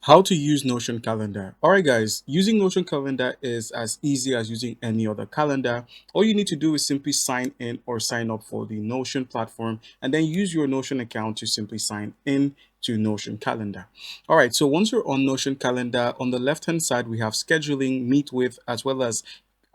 How to use Notion Calendar. All right, guys, using Notion Calendar is as easy as using any other calendar. All you need to do is simply sign in or sign up for the Notion platform and then use your Notion account to simply sign in to Notion Calendar. All right, so once you're on Notion Calendar, on the left hand side, we have scheduling, meet with, as well as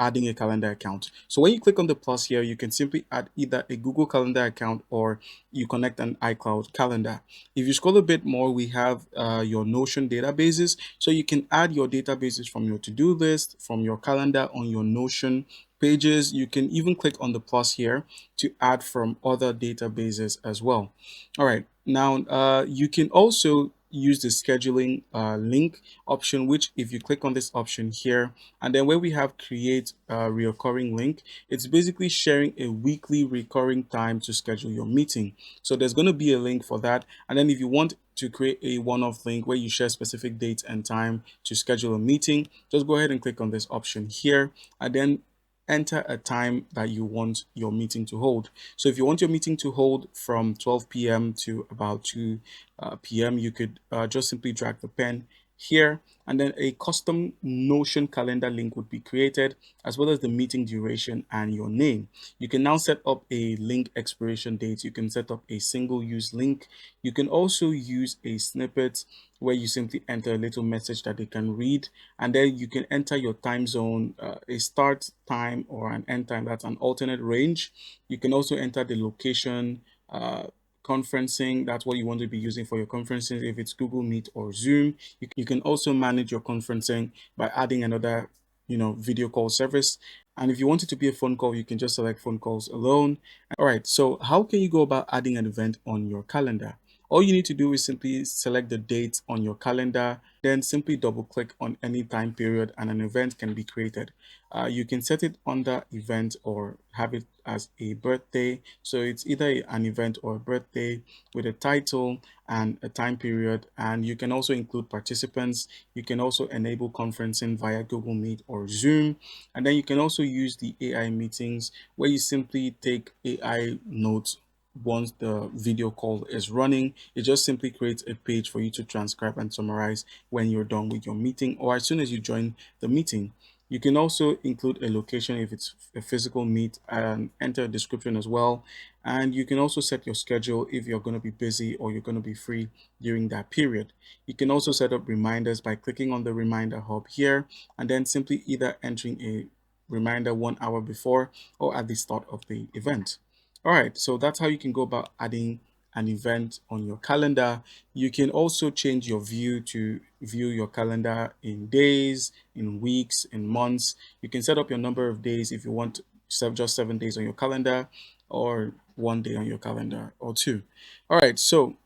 adding a calendar account. So when you click on the plus here, you can simply add either a Google Calendar account or you connect an iCloud calendar. If you scroll a bit more, we have your Notion databases. So you can add your databases from your to-do list, from your calendar on your Notion pages. You can even click on the plus here to add from other databases as well. All right. Now, you can also use the scheduling link option, which if you click on this option here, and then where we have create a recurring link, it's basically sharing a weekly recurring time to schedule your meeting. So there's going to be a link for that. And then if you want to create a one-off link where you share specific dates and time to schedule a meeting, just go ahead and click on this option here and then enter a time that you want your meeting to hold. So if you want your meeting to hold from 12 p.m. to about 2 p.m., you could just simply drag the pen here, and then a custom Notion calendar link would be created, as well as the meeting duration and your name. You can now set up a link expiration date. You can set up a single use link. You can also use a snippet where you simply enter a little message that they can read, and then you can enter your time zone, a start time or an end time. That's an alternate range. You can also enter the location, conferencing. That's what you want to be using for your conferencing, if it's Google Meet or Zoom. You can also manage your conferencing by adding another video call service. And if you want it to be a phone call, you can just select phone calls alone. All right, so how can you go about adding an event on your calendar? All you need to do is simply select the date on your calendar, then simply double click on any time period and an event can be created. You can set it under event or have it as a birthday. So it's either an event or a birthday with a title and a time period. And you can also include participants. You can also enable conferencing via Google Meet or Zoom. And then you can also use the AI meetings where you simply take AI notes once the video call is running. It just simply creates a page for you to transcribe and summarize when you're done with your meeting or as soon as you join the meeting. You can also include a location if it's a physical meet and enter a description as well. And you can also set your schedule if you're going to be busy or you're going to be free during that period. You can also set up reminders by clicking on the reminder hub here and then simply either entering a reminder 1 hour before or at the start of the event. All right, so that's how you can go about adding an event on your calendar. You can also change your view to view your calendar in days, in weeks, in months. You can set up your number of days if you want just 7 days on your calendar or 1 day on your calendar or two. All right, so